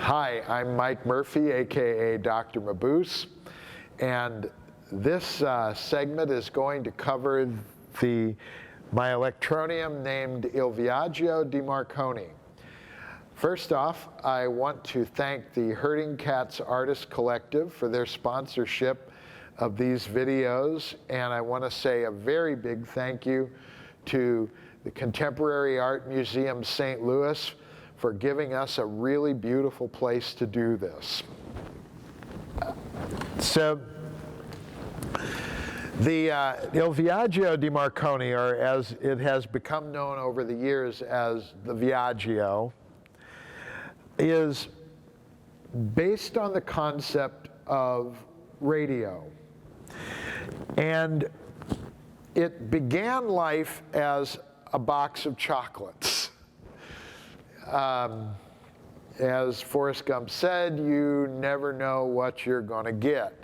Hi, I'm Mike Murphy, aka Dr. Mabuse, and this segment is going to cover my Electronium named Il Viaggio di Marconi. First off, I want to thank the Herding Cats Artist Collective for their sponsorship of these videos, and I want to say a very big thank you to the Contemporary Art Museum St. Louis for giving us a really beautiful place to do this. So the Il Viaggio di Marconi, or as it has become known over the years as the Viaggio, is based on the concept of radio. And it began life as a box of chocolates. As Forrest Gump said, you never know what you're going to get.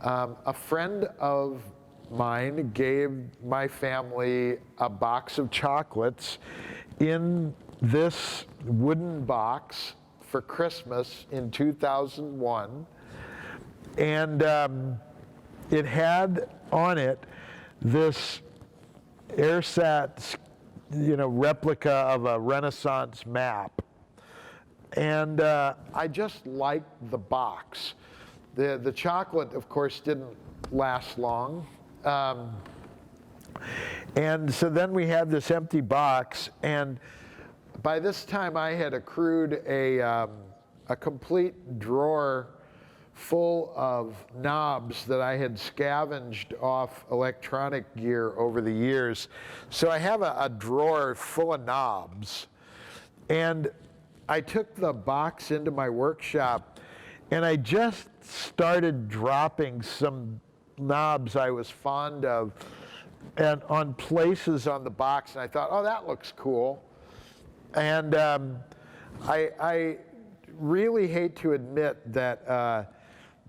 A friend of mine gave my family a box of chocolates in this wooden box for Christmas in 2001. And it had on it this AirSat replica of a Renaissance map. And I just liked the box. The chocolate, of course, didn't last long. And so then we had this empty box, and by this time I had accrued a complete drawer full of knobs that I had scavenged off electronic gear over the years. So I have a drawer full of knobs. And I took the box into my workshop, and I just started dropping some knobs I was fond of and on places on the box, and I thought, oh, that looks cool. And I really hate to admit that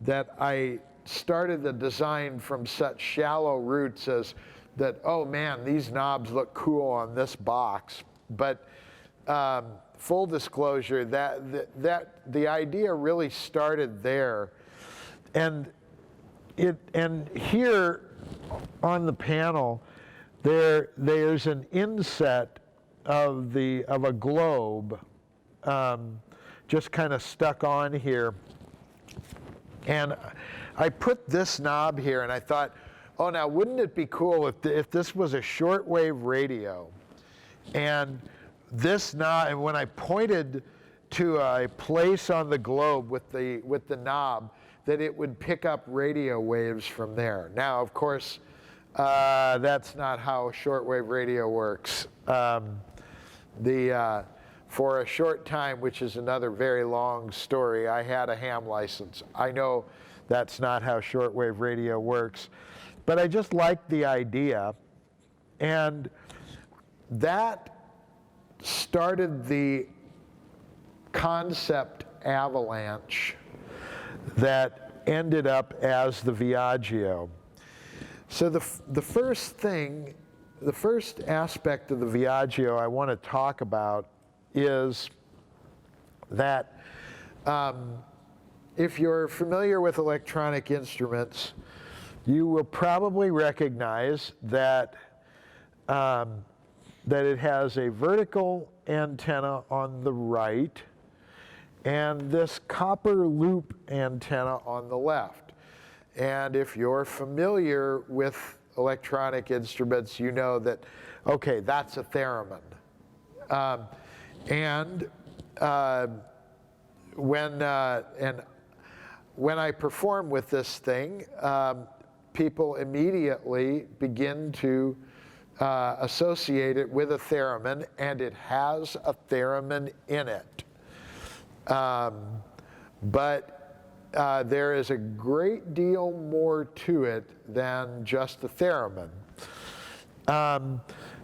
that I started the design from such shallow roots as that, oh man, these knobs look cool on this box. But full disclosure, the idea really started there. And here on the panel, there's an inset of a globe just kind of stuck on here. And I put this knob here, and I thought, oh, now wouldn't it be cool if this was a shortwave radio? And this knob, and when I pointed to a place on the globe with the knob, that it would pick up radio waves from there. Now, of course, that's not how shortwave radio works. For a short time, which is another very long story, I had a ham license. I know that's not how shortwave radio works, but I just liked the idea. And that started the concept avalanche that ended up as the Viaggio. So the first aspect of the Viaggio I want to talk about is that if you're familiar with electronic instruments, you will probably recognize that that it has a vertical antenna on the right and this copper loop antenna on the left. And if you're familiar with electronic instruments, you know that, okay, that's a theremin. When I perform with this thing, people immediately begin to associate it with a theremin, and it has a theremin in it. But there is a great deal more to it than just the theremin.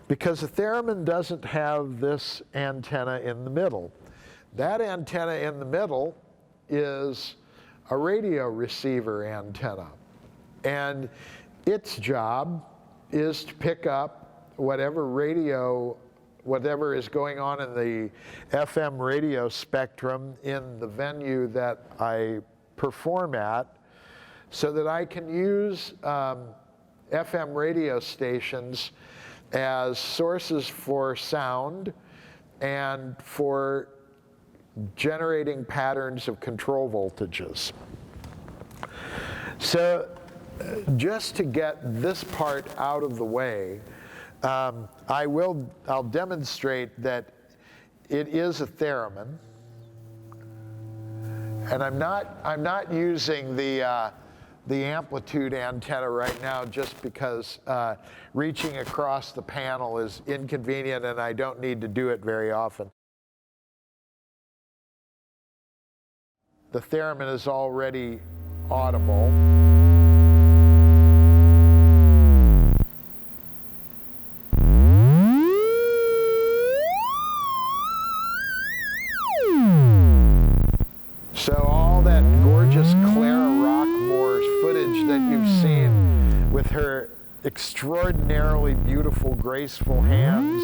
Because the theremin doesn't have this antenna in the middle. That antenna in the middle is a radio receiver antenna. And its job is to pick up whatever is going on in the FM radio spectrum in the venue that I perform at, so that I can use FM radio stations as sources for sound and for generating patterns of control voltages. So just to get this part out of the way, I'll demonstrate that it is a theremin, and I'm not using the amplitude antenna right now just because reaching across the panel is inconvenient and I don't need to do it very often. The theremin is already audible. So all that gorgeous Clara Rockmore's footage that you've seen with her extraordinarily beautiful, graceful hands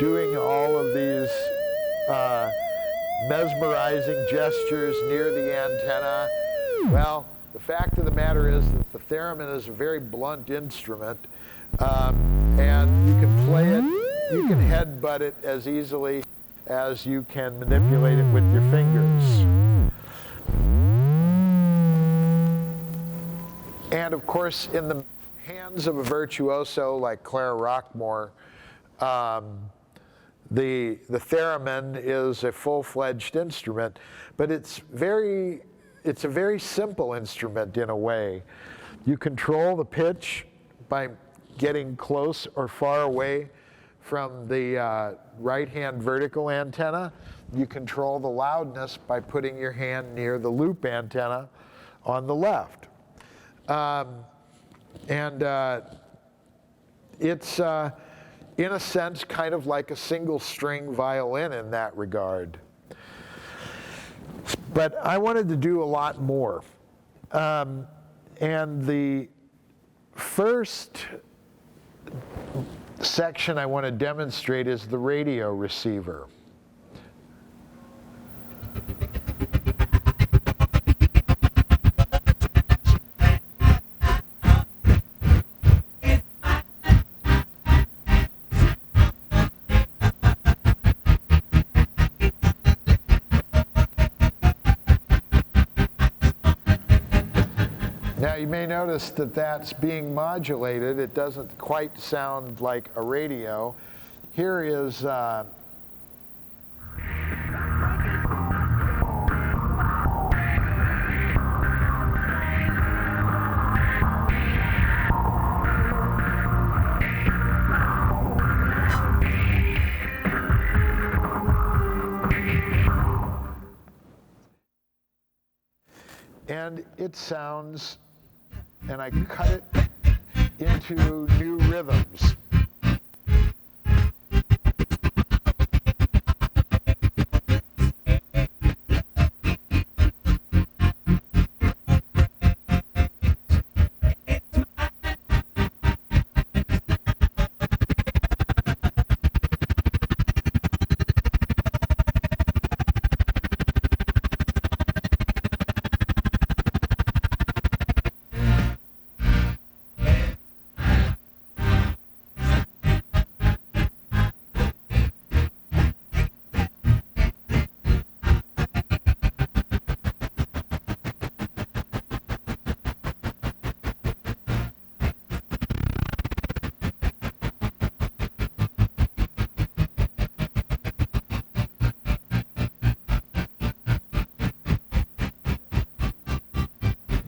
doing all of these mesmerizing gestures near the antenna. Well, the fact of the matter is that the theremin is a very blunt instrument, and you can play it, you can headbutt it as easily as you can manipulate it with your fingers. And of course, in the hands of a virtuoso like Clara Rockmore, the theremin is a full-fledged instrument, but it's a very simple instrument in a way. You control the pitch by getting close or far away from the right-hand vertical antenna. You control the loudness by putting your hand near the loop antenna on the left. It's in a sense kind of like a single-string violin in that regard. But I wanted to do a lot more. And the first section I want to demonstrate is the radio receiver. Now you may notice that that's being modulated. It doesn't quite sound like a radio. Here is and it sounds, and I cut it into new rhythms.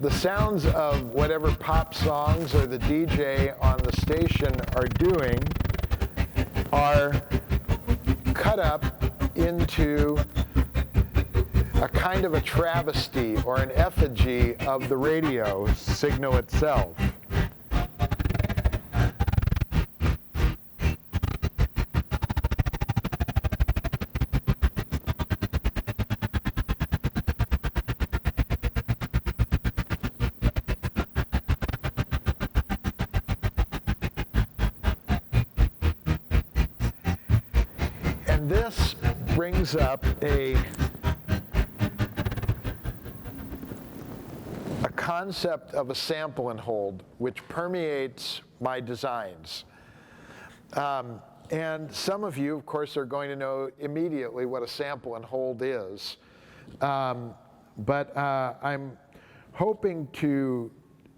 The sounds of whatever pop songs or the DJ on the station are doing are cut up into a kind of a travesty or an effigy of the radio signal itself. And this brings up a concept of a sample and hold which permeates my designs. And some of you, of course, are going to know immediately what a sample and hold is. But I'm hoping to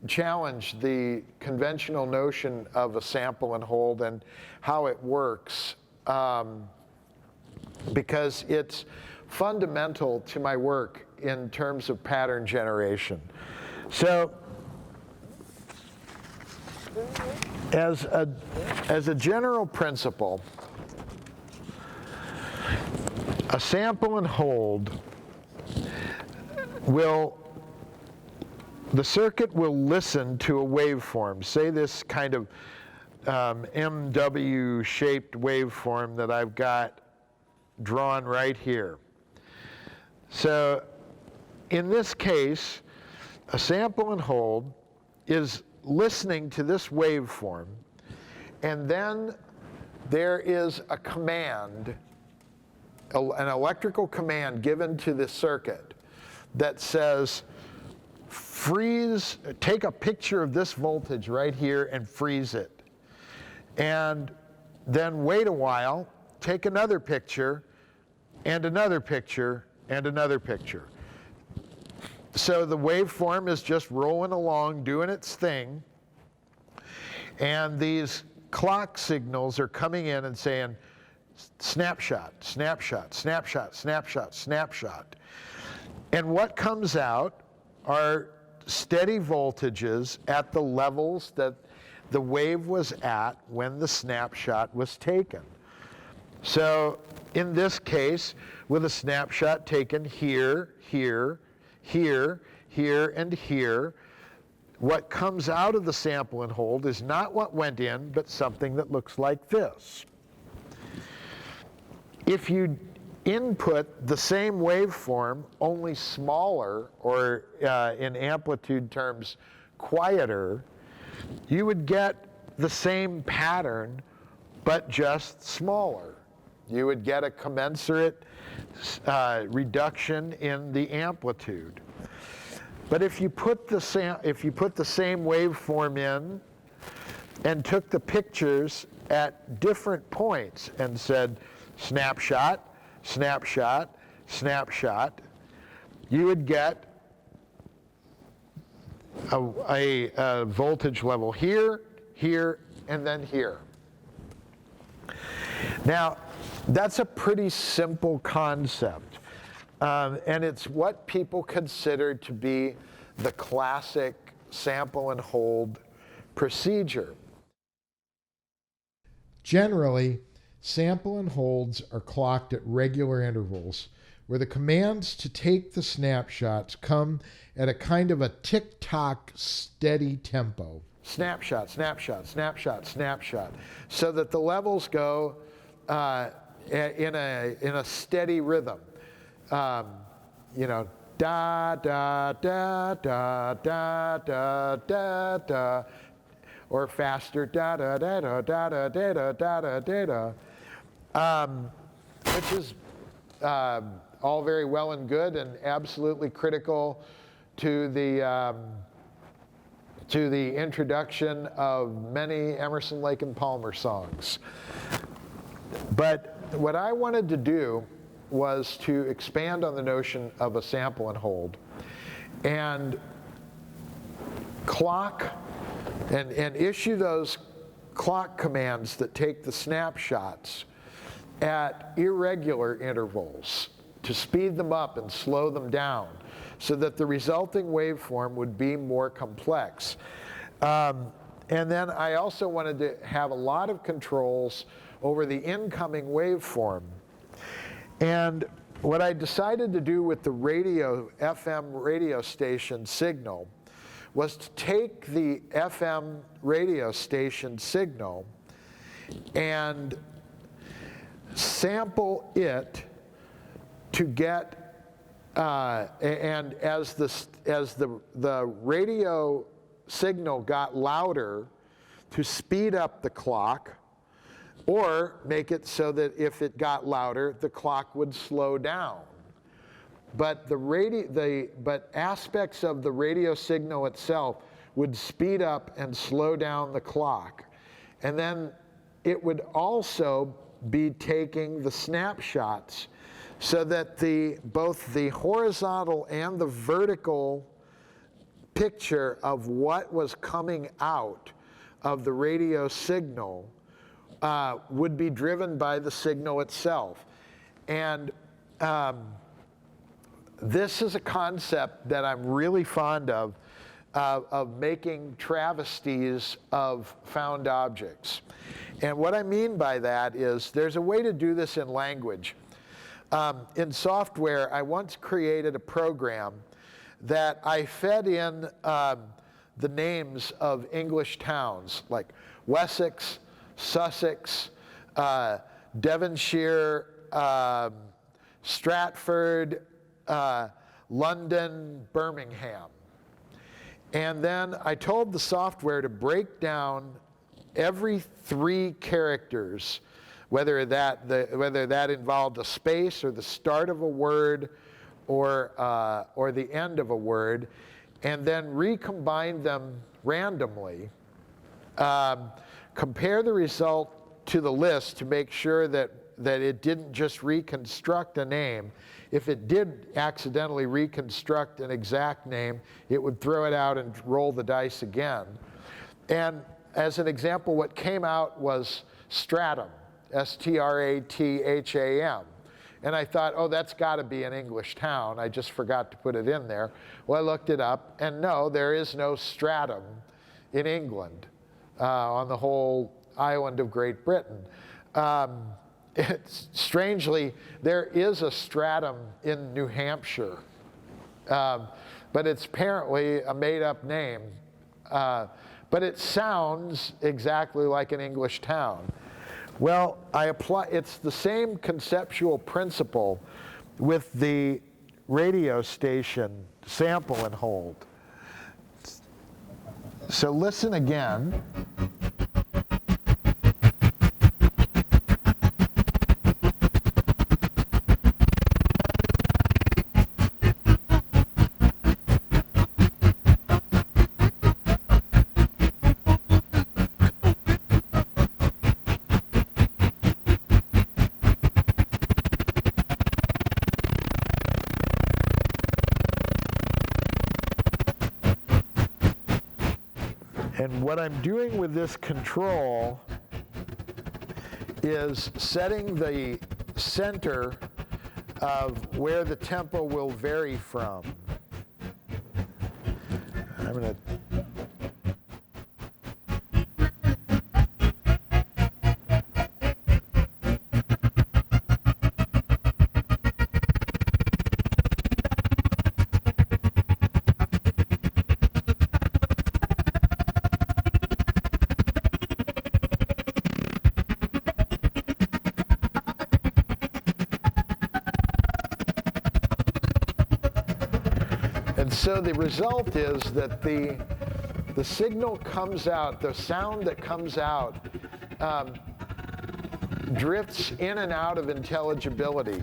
challenge the conventional notion of a sample and hold and how it works, because it's fundamental to my work in terms of pattern generation. So, as a general principle, a sample and hold the circuit will listen to a waveform, say this kind of MW-shaped waveform that I've got drawn right here. So, in this case, a sample and hold is listening to this waveform, and then there is a command, an electrical command given to the circuit that says, freeze, take a picture of this voltage right here and freeze it. And then wait a while, take another picture, and another picture, and another picture. So the waveform is just rolling along, doing its thing, and these clock signals are coming in and saying, snapshot, snapshot, snapshot, snapshot, snapshot. And what comes out are steady voltages at the levels that the wave was at when the snapshot was taken. So in this case, with a snapshot taken here, here, here, here, and here, what comes out of the sample and hold is not what went in, but something that looks like this. If you input the same waveform, only smaller, or in amplitude terms, quieter, you would get the same pattern, but just smaller. You would get a commensurate reduction in the amplitude. But if you put the same waveform in and took the pictures at different points and said snapshot, snapshot, snapshot, you would get a voltage level here, here, and then here. Now, that's a pretty simple concept, and it's what people consider to be the classic sample and hold procedure. Generally, sample and holds are clocked at regular intervals, where the commands to take the snapshots come at a kind of a tick-tock steady tempo. Snapshot, snapshot, snapshot, snapshot, so that the levels go in a steady rhythm. You know, da da da da da da da da, or faster, da da da da da da da da da da da, which is all very well and good and absolutely critical to the introduction of many Emerson, Lake and Palmer songs. But what I wanted to do was to expand on the notion of a sample and hold and clock and issue those clock commands that take the snapshots at irregular intervals to speed them up and slow them down so that the resulting waveform would be more complex. And then I also wanted to have a lot of controls over the incoming waveform. And what I decided to do with the radio, FM radio station signal was to take the FM radio station signal and sample it to get, and as the radio signal got louder, to speed up the clock, or make it so that if it got louder, the clock would slow down. But but aspects of the radio signal itself would speed up and slow down the clock. And then it would also be taking the snapshots so that both the horizontal and the vertical picture of what was coming out of the radio signal would be driven by the signal itself. And this is a concept that I'm really fond of making travesties of found objects. And what I mean by that is there's a way to do this in language. In software, I once created a program that I fed in the names of English towns like Wessex, Sussex, Devonshire, Stratford, London, Birmingham. And then I told the software to break down every 3 characters, whether that involved a space or the start of a word or the end of a word, and then recombine them randomly, compare the result to the list to make sure that it didn't just reconstruct a name. If it did accidentally reconstruct an exact name, it would throw it out and roll the dice again. And as an example, what came out was Stratham, S-T-R-A-T-H-A-M. And I thought, oh, that's got to be an English town. I just forgot to put it in there. Well, I looked it up, and no, there is no Stratham in England on the whole island of Great Britain. Strangely, there is a Stratham in New Hampshire, but it's apparently a made-up name. But it sounds exactly like an English town. Well, it's the same conceptual principle with the radio station sample and hold. So listen again. And what I'm doing with this control is setting the center of where the tempo will vary from. I'm going to so the result is that the signal comes out, the sound that comes out drifts in and out of intelligibility.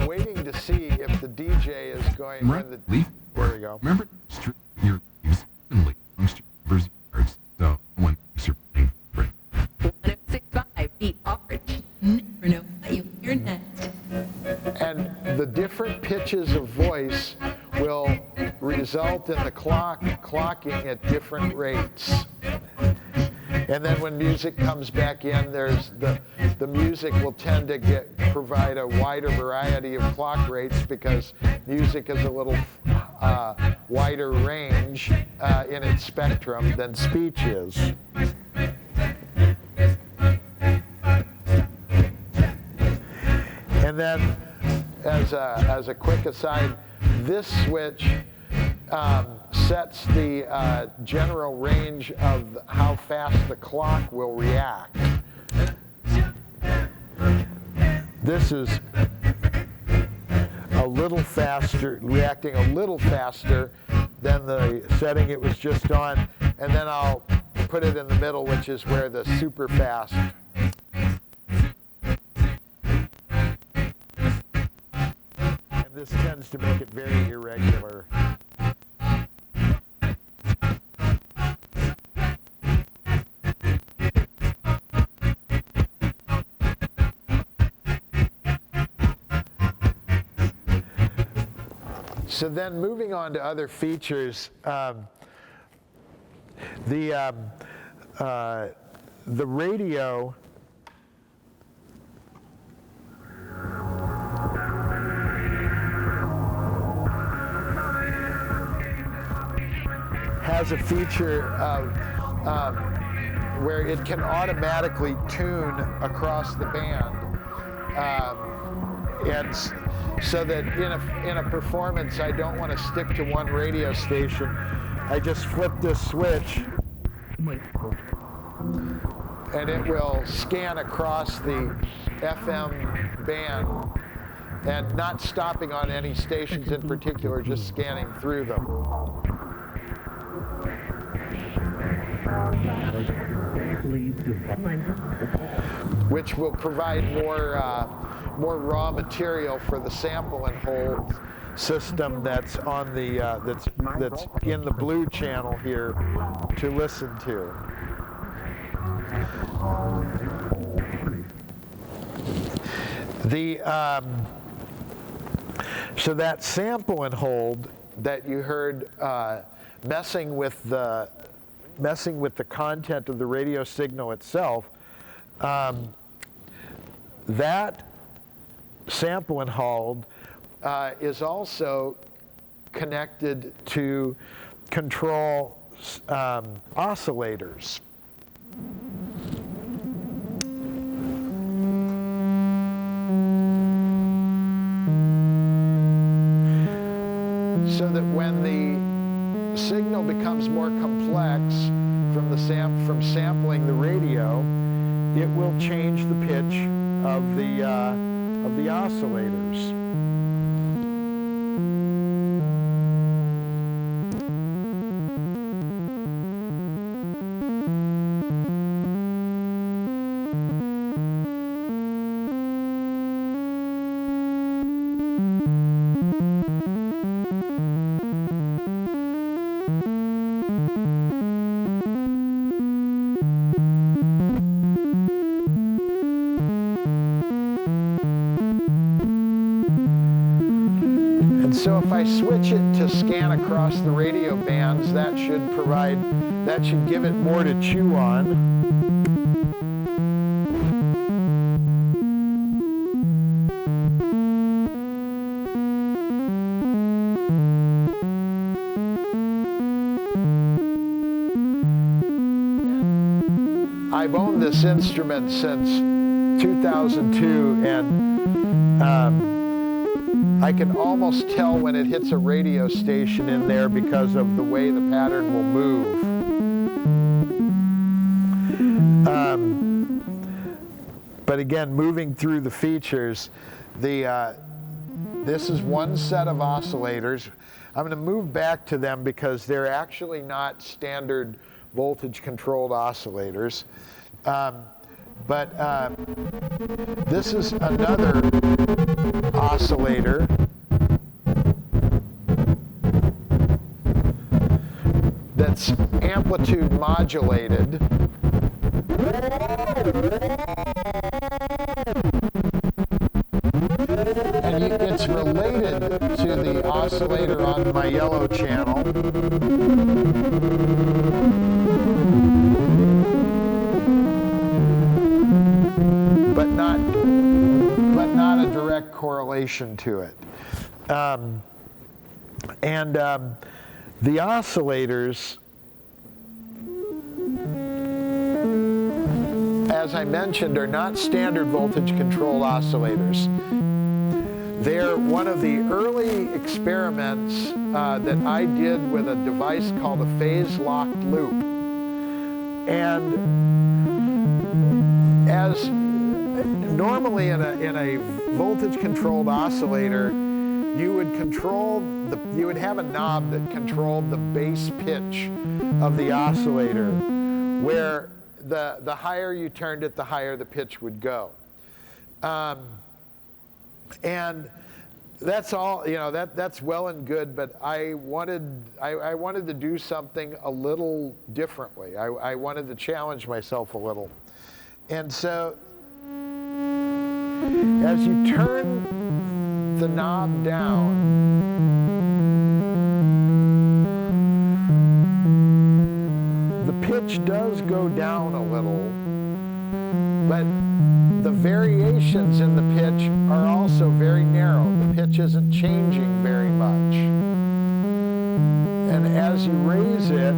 Waiting to see if the DJ is going. There we go. Remember, your so pitches of voice will result in the clock clocking at different rates. And then when music comes back in, there's the music will tend to provide a wider variety of clock rates because music is a little wider range in its spectrum than speech is. And then, as a quick aside, this switch sets the general range of how fast the clock will react. This is a little faster, reacting a little faster than the setting it was just on, and then I'll put it in the middle, which is where the super fast. And this tends to make it very irregular. So then moving on to other features, the radio has a feature of where it can automatically tune across the band. And so that in a performance, I don't want to stick to one radio station. I just flip this switch, and it will scan across the FM band, and not stopping on any stations in particular, just scanning through them. Which will provide more raw material for the sample and hold system that's on the that's in the blue channel here to listen to. So that sample and hold that you heard messing with the content of the radio signal itself, that sample and hold is also connected to control oscillators. So that when the signal becomes more complex from sampling the radio, it will change the pitch of the oscillators. So if I switch it to scan across the radio bands, that should give it more to chew on. I've owned this instrument since 2002, and I can almost tell when it hits a radio station in there because of the way the pattern will move. But again, moving through the features, this is one set of oscillators. I'm going to move back to them because they're actually not standard voltage controlled oscillators. But this is another oscillator that's amplitude modulated. And it's related to oscillator on my yellow channel. But not a direct correlation to it. The oscillators, as I mentioned, are not standard voltage controlled oscillators. They're one of the early experiments that I did with a device called a phase-locked loop. And as normally in a voltage-controlled oscillator, you would have a knob that controlled the bass pitch of the oscillator, where the higher you turned it, the higher the pitch would go. And that's all, that's well and good, but I wanted to do something a little differently. I wanted to challenge myself a little. And so as you turn the knob down, the pitch does go down a little, but the variations in the pitch are also very narrow. The pitch isn't changing very much. And as you raise it,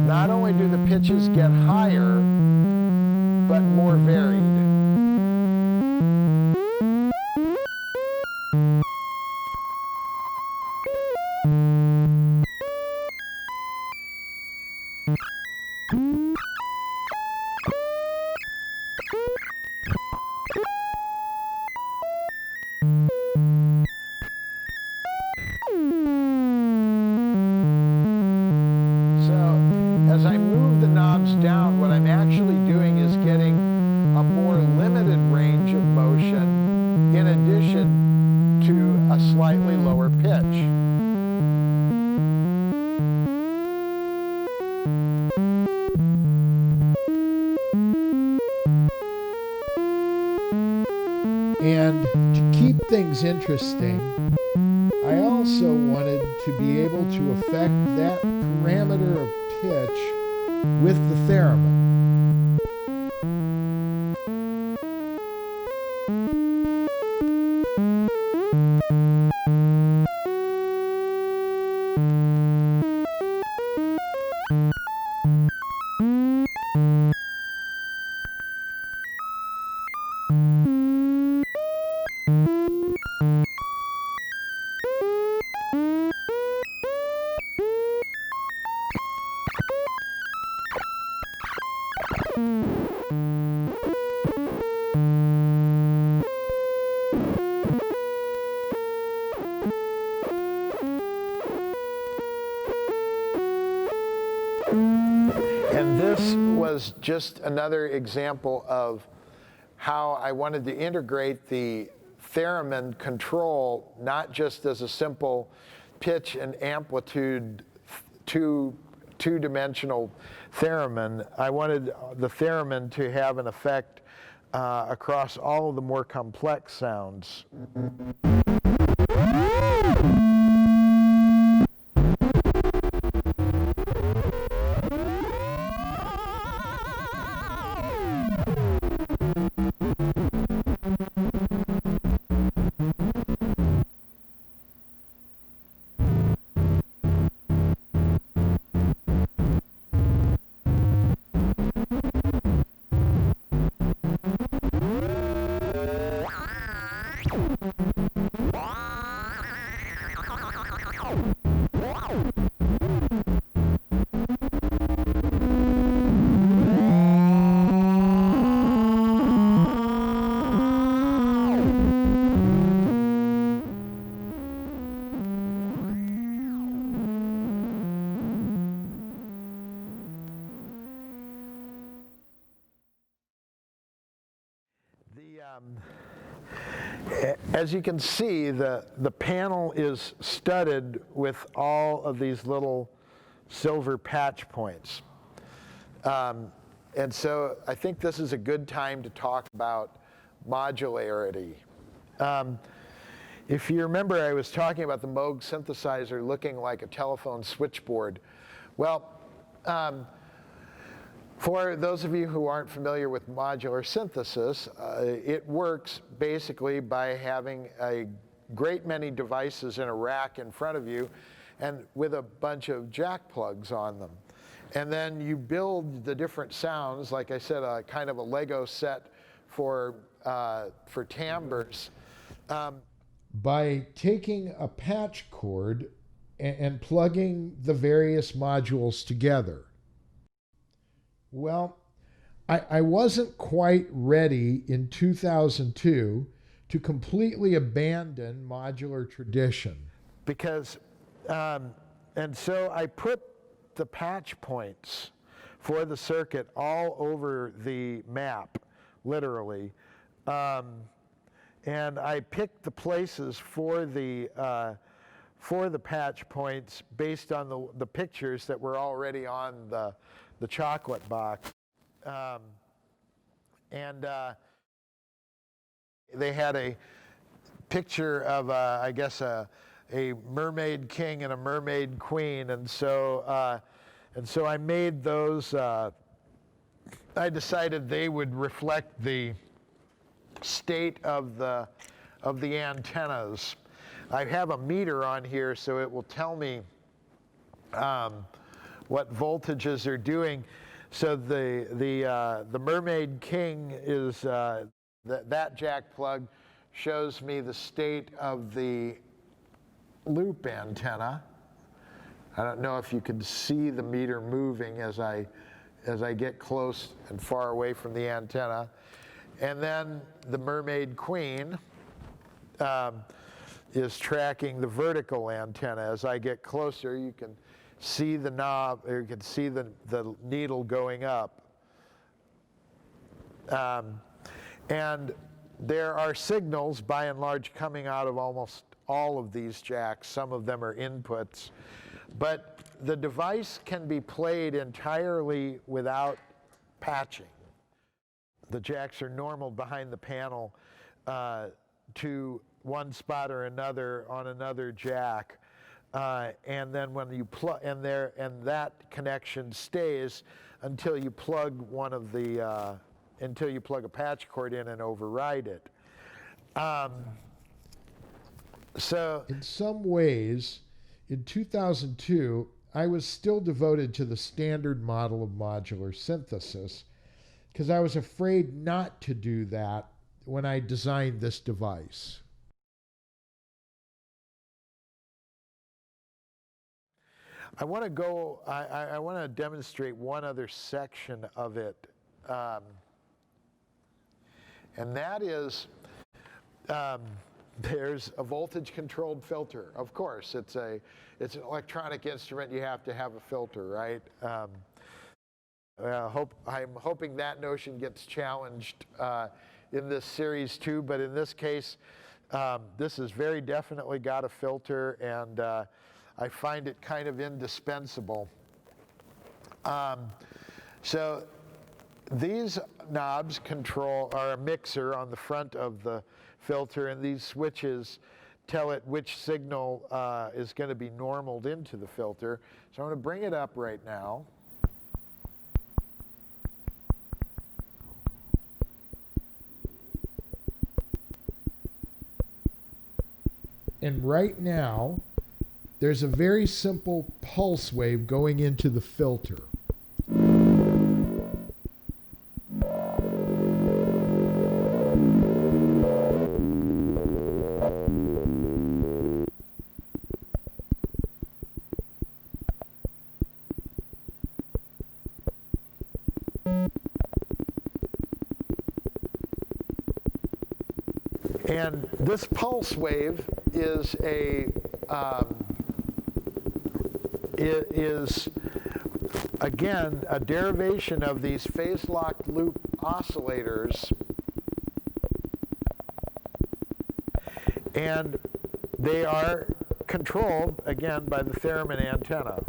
not only do the pitches get higher, but more varied. And to keep things interesting, I also wanted to be able to affect that parameter of pitch with the theremin. And this was just another example of how I wanted to integrate the theremin control, not just as a simple pitch and amplitude two-dimensional theremin. I wanted the theremin to have an effect across all of the more complex sounds. As you can see, the panel is studded with all of these little silver patch points. And so I think this is a good time to talk about modularity. If you remember, I was talking about the Moog synthesizer looking like a telephone switchboard. Well, for those of you who aren't familiar with modular synthesis, it works basically by having a great many devices in a rack in front of you and with a bunch of jack plugs on them. And then you build the different sounds, like I said, a kind of a Lego set for timbres. By taking a patch cord and plugging the various modules together. Well, I wasn't quite ready in 2002 to completely abandon modular tradition. Because, and so I put the patch points for the circuit all over the map, literally. And I picked the places for the patch points based on the pictures that were already on the chocolate box. They had a picture of, I guess, a mermaid king and a mermaid queen, and so I made those. I decided they would reflect the state of the antennas. I have a meter on here, so it will tell me what voltages are doing. So the Mermaid King is that jack plug shows me the state of the loop antenna. I don't know if you can see the meter moving as I get close and far away from the antenna. And then the Mermaid Queen is tracking the vertical antenna. As I get closer, you can see the knob, or you can see the needle going up. And there are signals, by and large, coming out of almost all of these jacks. Some of them are inputs. But the device can be played entirely without patching. The jacks are normal behind the panel to one spot or another on another jack, and then when you plug and that connection stays until you plug one of the until you plug a patch cord in and override it. So in some ways, in 2002, I was still devoted to the standard model of modular synthesis, because I was afraid not to do that when I designed this device. I want to go, I want to demonstrate one other section of it, and that is there's a voltage controlled filter. Of course, it's an electronic instrument, you have to have a filter, right? I'm hoping that notion gets challenged in this series too, but in this case, this has very definitely got a filter, and I find it kind of indispensable. So these knobs are a mixer on the front of the filter, and these switches tell it which signal is going to be normaled into the filter. So I'm going to bring it up right now. And right now, there's a very simple pulse wave going into the filter. And this pulse wave is again a derivation of these phase-locked loop oscillators, and they are controlled again by the Theremin antenna.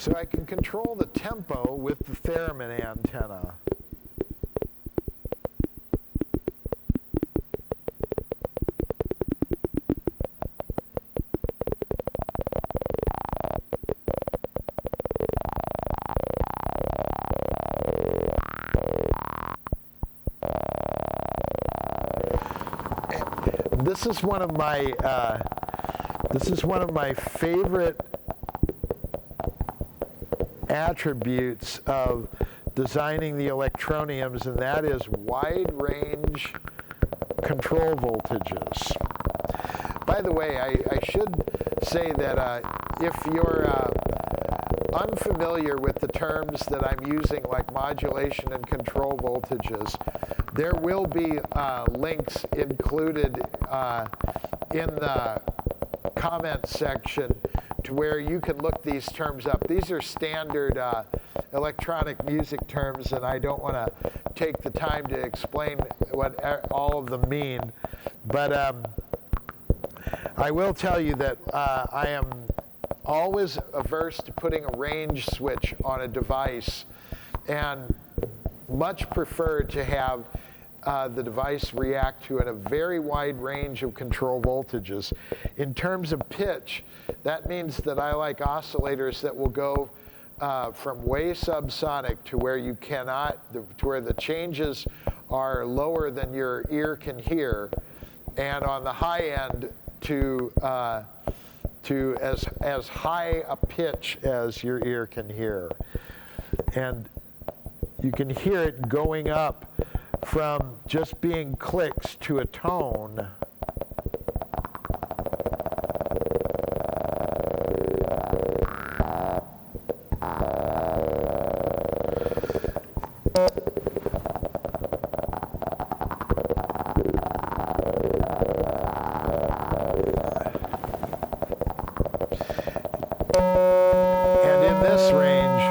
So I can control the tempo with the Theremin antenna. This is one of my favorite attributes of designing the Electroniums, and that is wide range control voltages. By the way, I should say that if you're unfamiliar with the terms that I'm using, like modulation and control voltages, there will be links included in the comment section to where you can look these terms up. These are standard electronic music terms, and I don't want to take the time to explain what all of them mean. But I will tell you that I am always averse to putting a range switch on a device, and much prefer to have the device react to a very wide range of control voltages. In terms of pitch, that means that I like oscillators that will go from way subsonic to where you cannot, to where the changes are lower than your ear can hear, and on the high end to as high a pitch as your ear can hear. And you can hear it going up from just being clicks to a tone. And in this range,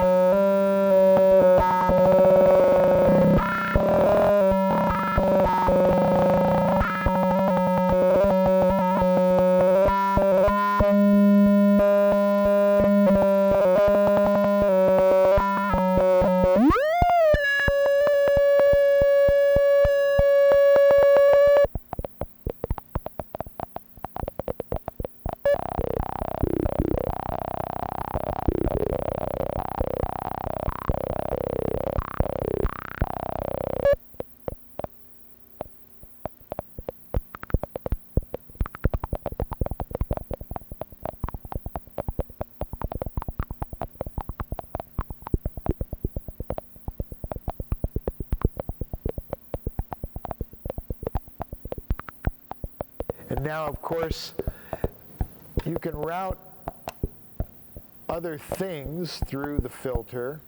and now, of course, you can route other things through the filter.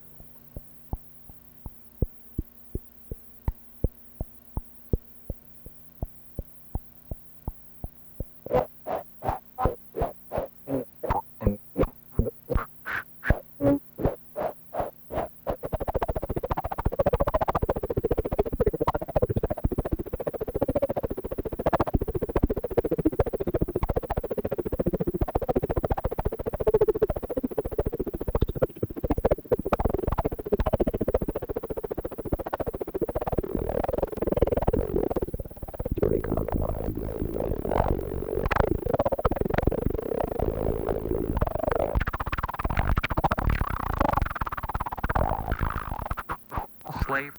Slave.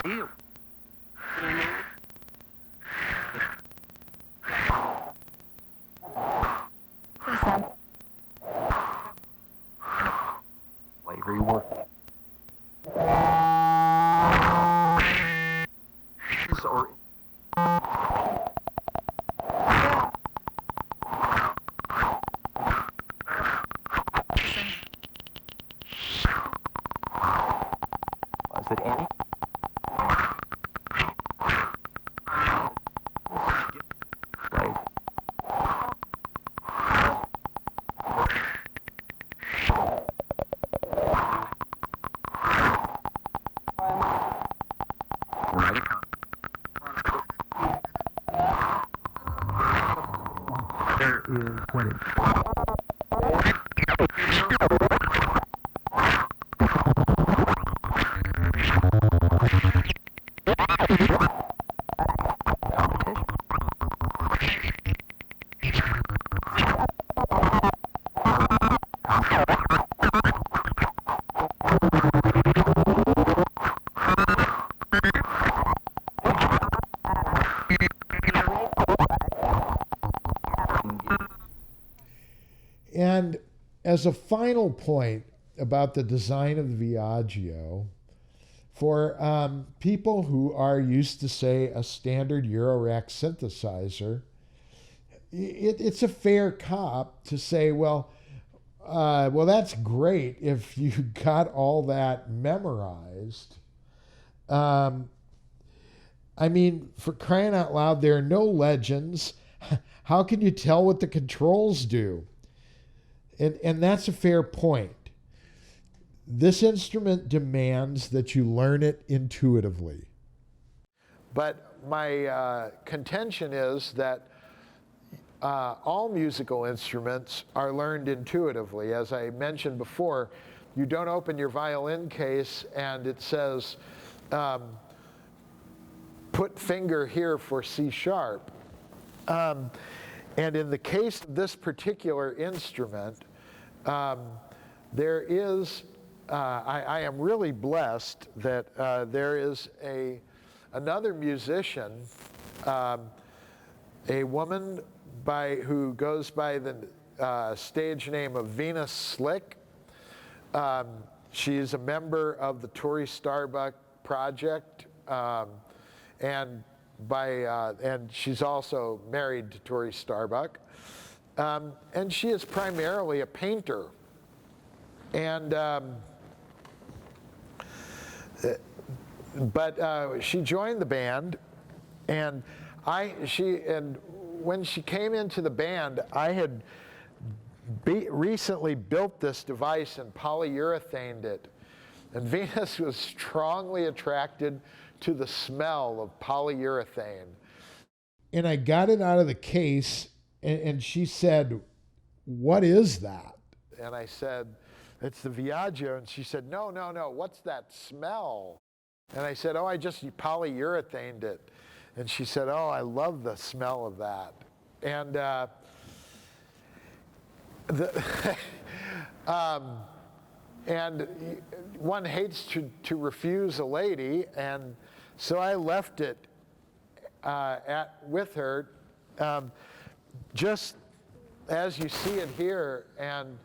Ew. Slavery work. Or was it Annie? Slave. is what it And as a final point about the design of the Viaggio, for people who are used to, say, a standard Eurorack synthesizer, it's a fair cop to say, well, that's great if you got all that memorized. I mean, for crying out loud, there are no legends. How can you tell what the controls do? And that's a fair point. This instrument demands that you learn it intuitively. But my contention is that all musical instruments are learned intuitively. As I mentioned before, you don't open your violin case and it says, put finger here for C sharp. And in the case of this particular instrument, there is, I am really blessed that there is another musician, a woman who goes by the stage name of Venus Slick. She's a member of the Tori Starbuck project, and she's also married to Tori Starbuck. And she is primarily a painter. And but she joined the band, and when she came into the band, I had recently built this device and polyurethaned it. And Venus was strongly attracted to the smell of polyurethane. And I got it out of the case, and she said, "What is that?" And I said, "It's the Viaggio." And she said, no, what's that smell? And I said, "Oh, I just polyurethaned it." And she said, "Oh, I love the smell of that." And and one hates to refuse a lady, and so I left it with her, just as you see it here, and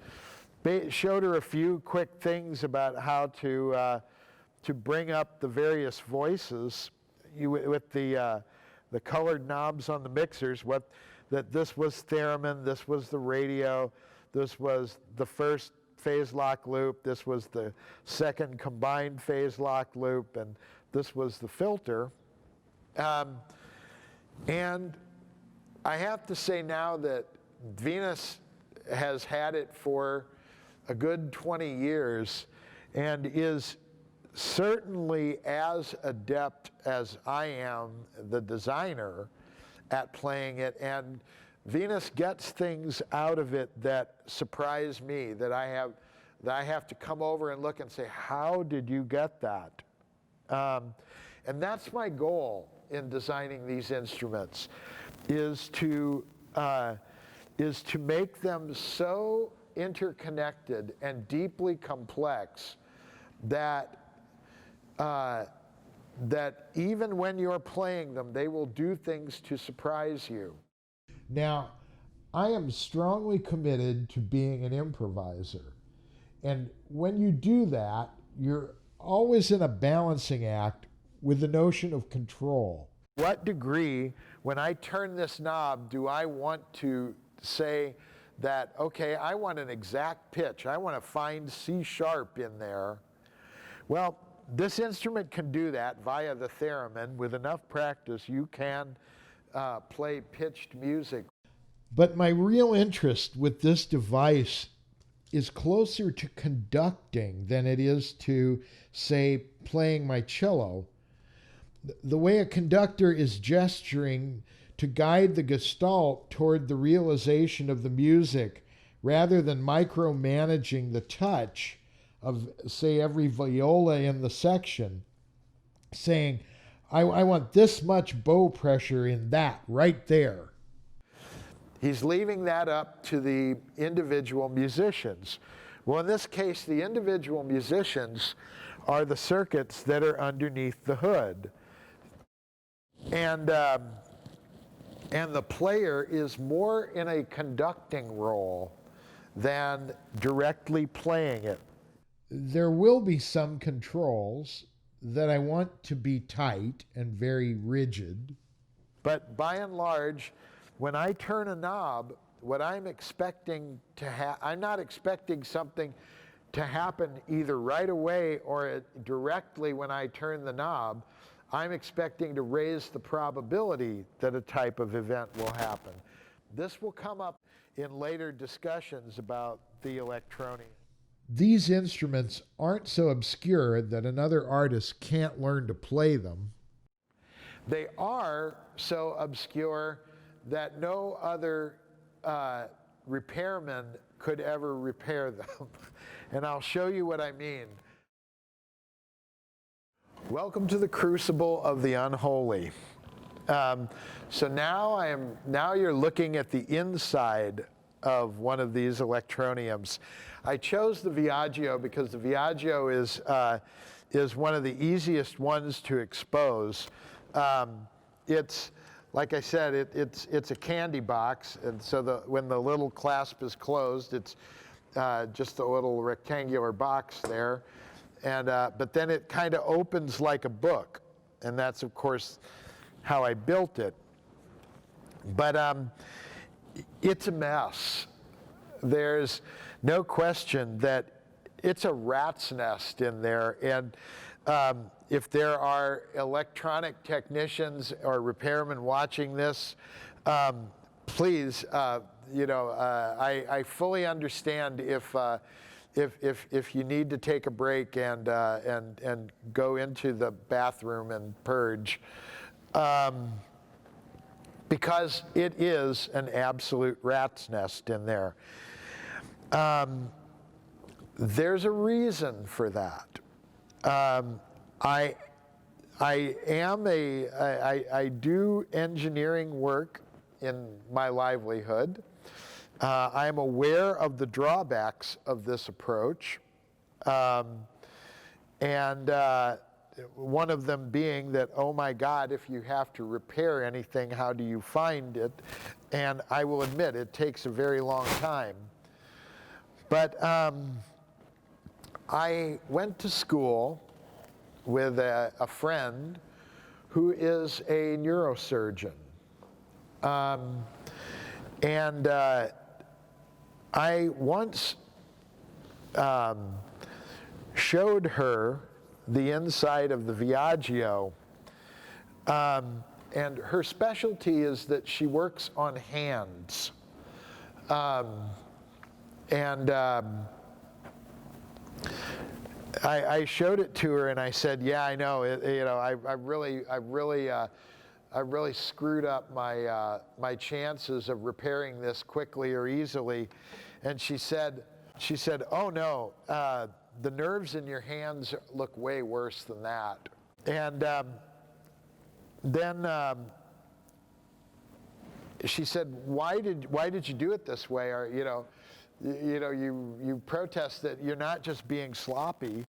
showed her a few quick things about how to bring up the various voices with the colored knobs on the mixers. That this was Theremin, this was the radio, this was the first phase lock loop, this was the second combined phase lock loop, and this was the filter. And I have to say now that Venus has had it for a good 20 years and is certainly as adept as I am, the designer, at playing it. And Venus gets things out of it that surprise me, that I have to come over and look and say, how did you get that? And that's my goal in designing these instruments, is to make them so interconnected and deeply complex that even when you're playing them, they will do things to surprise you. Now, I am strongly committed to being an improviser. And when you do that, you're always in a balancing act with the notion of control. What degree, when I turn this knob, do I want to say that, okay, I want an exact pitch, I want to find C sharp in there? Well, this instrument can do that via the Theremin. With enough practice, you can play pitched music. But my real interest with this device is closer to conducting than it is to, say, playing my cello. The way a conductor is gesturing to guide the gestalt toward the realization of the music rather than micromanaging the touch of, say, every viola in the section, saying, I want this much bow pressure in that right there. He's leaving that up to the individual musicians. Well, in this case, the individual musicians are the circuits that are underneath the hood. And the player is more in a conducting role than directly playing it. There will be some controls that I want to be tight and very rigid. But by and large, when I turn a knob, what I'm expecting to I'm not expecting something to happen either right away or directly when I turn the knob. I'm expecting to raise the probability that a type of event will happen. This will come up in later discussions about the Electronium. These instruments aren't so obscure that another artist can't learn to play them. They are so obscure that no other repairman could ever repair them. And I'll show you what I mean. Welcome to the crucible of the unholy. So now you're looking at the inside of one of these Electroniums. I chose the Viaggio because the Viaggio is one of the easiest ones to expose. It's, like I said, it's a candy box, and so when the little clasp is closed, it's just a little rectangular box there, and but then it kind of opens like a book, and that's of course how I built it. But it's a mess. There's no question that it's a rat's nest in there, and if there are electronic technicians or repairmen watching this, please, I fully understand if you need to take a break and go into the bathroom and purge, because it is an absolute rat's nest in there. There's a reason for that. I do engineering work in my livelihood. I am aware of the drawbacks of this approach, and one of them being that, oh my God, if you have to repair anything, how do you find it? And I will admit, it takes a very long time. But I went to school with a friend who is a neurosurgeon. And I once showed her the inside of the Viaggio. And her specialty is that she works on hands. I showed it to her and I said, "Yeah, I know. I really screwed up my chances of repairing this quickly or easily." And she said, "Oh no, the nerves in your hands look way worse than that." And then she said, "Why did you do it this way? Or you protest that you're not just being sloppy."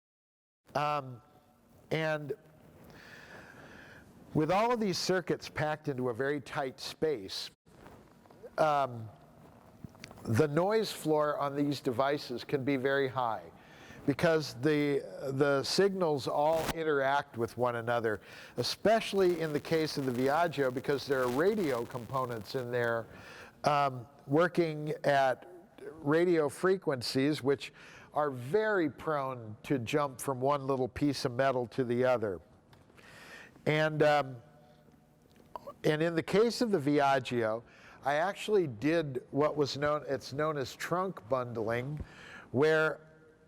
And with all of these circuits packed into a very tight space, the noise floor on these devices can be very high because the signals all interact with one another, especially in the case of the Viaggio, because there are radio components in there working at radio frequencies which are very prone to jump from one little piece of metal to the other. And in the case of the Viaggio, I actually did what was known as trunk bundling, where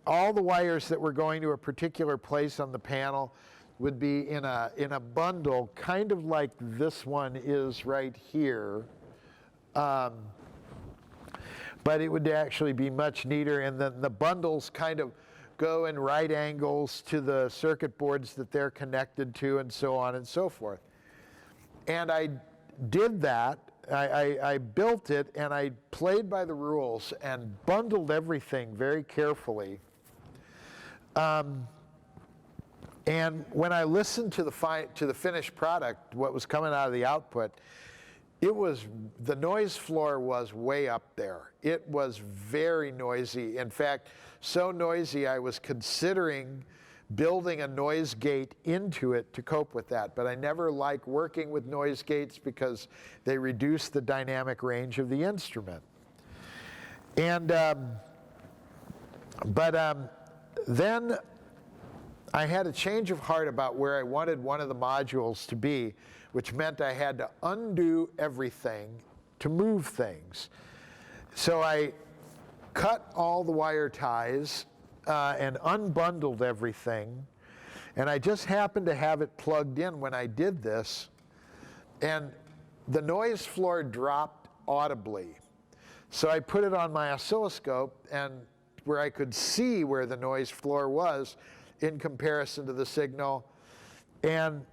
all the wires that were going to a particular place on the panel would be in a bundle, kind of like this one is right here. But it would actually be much neater, and then the bundles kind of go in right angles to the circuit boards that they're connected to, and so on and so forth. And I did that. I built it, and I played by the rules and bundled everything very carefully. And when I listened to the finished product, what was coming out of the output, the noise floor was way up there. It was very noisy. In fact, so noisy I was considering building a noise gate into it to cope with that. But I never like working with noise gates because they reduce the dynamic range of the instrument. And then I had a change of heart about where I wanted one of the modules to be, which meant I had to undo everything to move things. So I cut all the wire ties and unbundled everything, and I just happened to have it plugged in when I did this, and the noise floor dropped audibly. So I put it on my oscilloscope, and where I could see where the noise floor was in comparison to the signal, and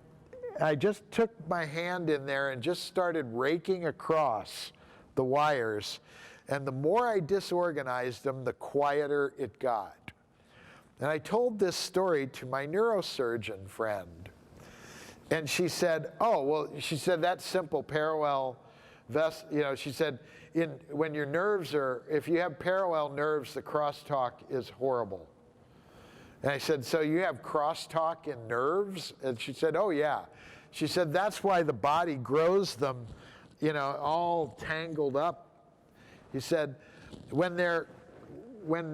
I just took my hand in there and just started raking across the wires, and the more I disorganized them, the quieter it got. And I told this story to my neurosurgeon friend, and she said, oh, well, she said, that's simple parallel she said, when your nerves if you have parallel nerves, the crosstalk is horrible. And I said, so you have crosstalk in nerves? And she said, oh yeah. She said, that's why the body grows them, all tangled up. He said, when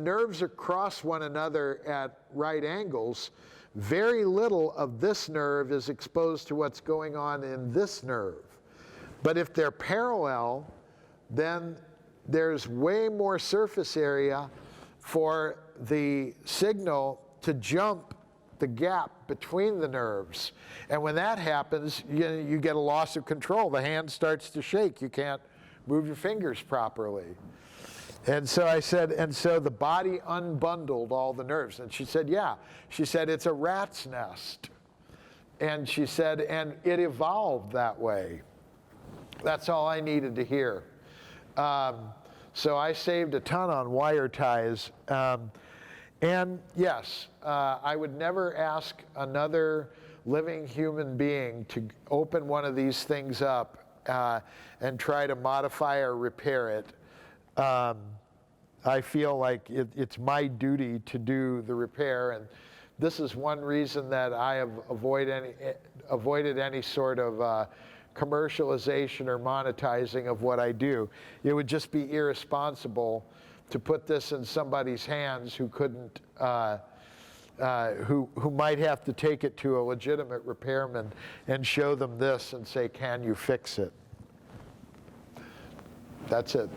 nerves are cross one another at right angles, very little of this nerve is exposed to what's going on in this nerve. But if they're parallel, then there's way more surface area for the signal to jump the gap between the nerves. And when that happens, you get a loss of control. The hand starts to shake. You can't move your fingers properly. And so I said, and so the body unbundled all the nerves. And she said, yeah. She said, it's a rat's nest. And she said, and it evolved that way. That's all I needed to hear. So I saved a ton on wire ties. And yes, I would never ask another living human being to open one of these things up and try to modify or repair it. I feel like it's my duty to do the repair, and this is one reason that I have avoided any sort of commercialization or monetizing of what I do. It would just be irresponsible to put this in somebody's hands who couldn't, who might have to take it to a legitimate repairman and show them this and say, can you fix it? That's it.